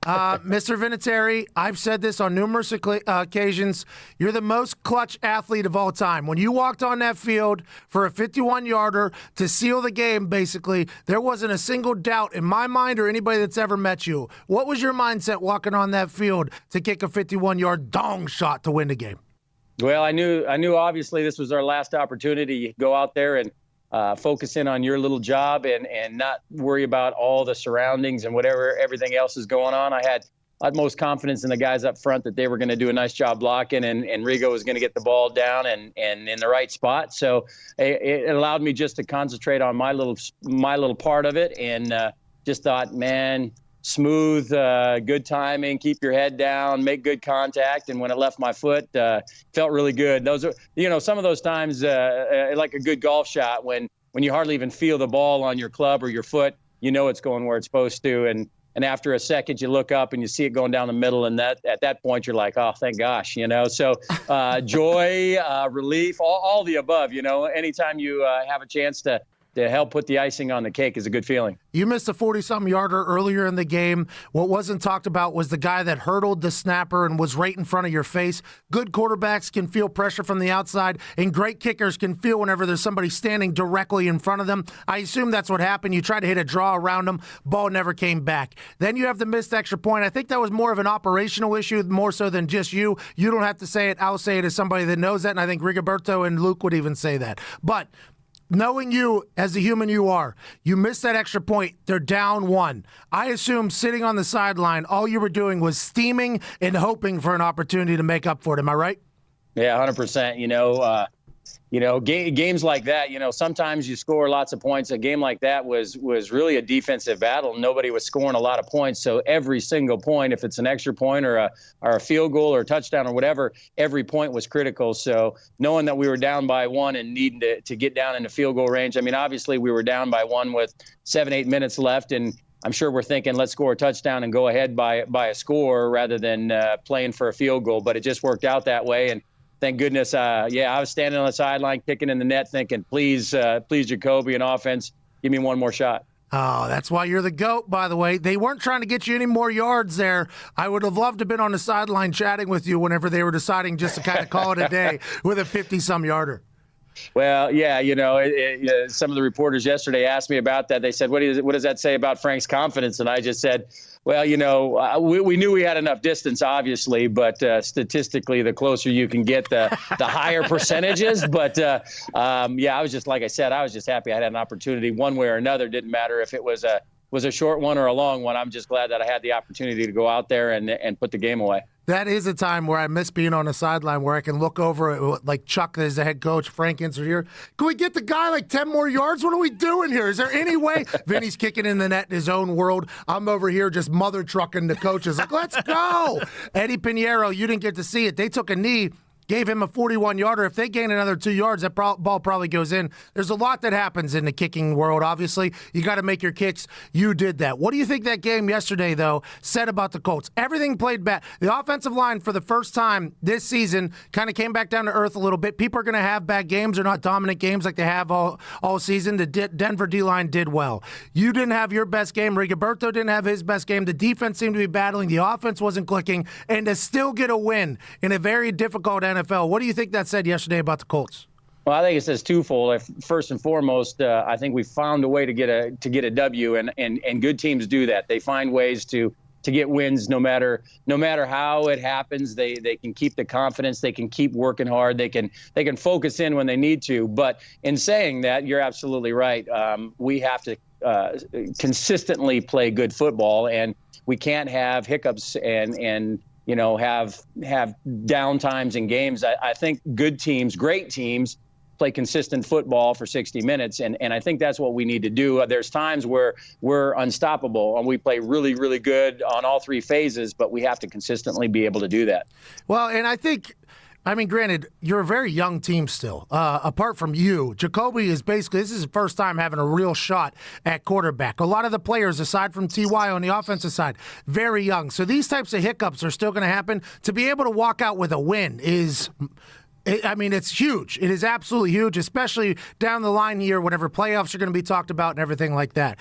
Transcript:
Mr. Vinatieri, I've said this on numerous occasions. You're the most clutch athlete of all time. When you walked on that field for a 51-yarder to seal the game, basically, there wasn't a single doubt in my mind or anybody that's ever met you. What was your mindset walking on that field to kick a 51-yard dong shot to win the game? Well, I knew obviously this was our last opportunity to go out there and focus in on your little job and not worry about all the surroundings and everything else is going on. I had utmost confidence in the guys up front that they were going to do a nice job blocking, and Rigo was going to get the ball down and in the right spot. So it allowed me just to concentrate on my little part of it, and just thought, man, smooth, good timing, keep your head down, make good contact. And when it left my foot, felt really good. Those are, some of those times, like a good golf shot, when you hardly even feel the ball on your club or your foot, it's going where it's supposed to. And after a second, you look up and you see it going down the middle. And at that point, you're like, oh, thank gosh, So joy, relief, all the above, anytime you have a chance to help put the icing on the cake is a good feeling. You missed a 40-something yarder earlier in the game. What wasn't talked about was the guy that hurdled the snapper and was right in front of your face. Good quarterbacks can feel pressure from the outside, and great kickers can feel whenever there's somebody standing directly in front of them. I assume that's what happened. You tried to hit a draw around them. Ball never came back. Then you have the missed extra point. I think that was more of an operational issue, more so than just you. You don't have to say it. I'll say it as somebody that knows that, and I think Rigoberto and Luke would even say that. But knowing you as the human you are, you missed that extra point. They're down one. I assume sitting on the sideline, all you were doing was steaming and hoping for an opportunity to make up for it. Am I right? Yeah, 100%. Games like that, sometimes you score lots of points. A game like that was really a defensive battle. Nobody was scoring a lot of points. So every single point, if it's an extra point or a field goal or a touchdown or whatever, every point was critical. So knowing that we were down by one and needing to get down into field goal range, obviously we were down by one with 7-8 minutes left, and I'm sure we're thinking, let's score a touchdown and go ahead by a score rather than playing for a field goal. But it just worked out that way. And thank goodness, I was standing on the sideline, kicking in the net, thinking, please, Jacoby and offense, give me one more shot. Oh, that's why you're the GOAT, by the way. They weren't trying to get you any more yards there. I would have loved to have been on the sideline chatting with you whenever they were deciding just to kind of call it a day with a 50-some yarder. Well, yeah, some of the reporters yesterday asked me about that. They said, what does that say about Frank's confidence? And I just said, well, we knew we had enough distance, obviously, but statistically, the closer you can get, the higher percentages. But, I was just, like I said, I was just happy I had an opportunity one way or another. Didn't matter if it was a short one or a long one. I'm just glad that I had the opportunity to go out there and put the game away. That is a time where I miss being on the sideline, where I can look over like Chuck as the head coach, Frank Inser here. Can we get the guy like 10 more yards? What are we doing here? Is there any way? Vinny's kicking in the net in his own world. I'm over here just mother trucking the coaches. Like, let's go. Eddie Pinheiro, you didn't get to see it. They took a knee. Gave him a 41-yarder. If they gain another 2 yards, that ball probably goes in. There's a lot that happens in the kicking world, obviously. You got to make your kicks. You did that. What do you think that game yesterday, though, said about the Colts? Everything played bad. The offensive line, for the first time this season, kind of came back down to earth a little bit. People are going to have bad games. They're not dominant games like they have all season. The Denver D-line did well. You didn't have your best game. Rigoberto didn't have his best game. The defense seemed to be battling. The offense wasn't clicking. And to still get a win in a very difficult NFL. What do you think that said yesterday about the Colts? Well, I think it says twofold. First and foremost, I think we found a way to get a W, and good teams do that. They find ways to get wins no matter how it happens. They can keep the confidence. They can keep working hard. They can focus in when they need to. But in saying that, you're absolutely right. We have to consistently play good football, and we can't have hiccups and have down times in games. I think good teams, great teams, play consistent football for 60 minutes, and I think that's what we need to do. There's times where we're unstoppable, and we play really, really good on all three phases, but we have to consistently be able to do that. Well, and I think, granted, you're a very young team still. Apart from you, Jacoby is basically, this is his first time having a real shot at quarterback. A lot of the players, aside from T.Y. on the offensive side, very young. So these types of hiccups are still going to happen. To be able to walk out with a win is... it's huge. It is absolutely huge, especially down the line here whenever playoffs are going to be talked about and everything like that.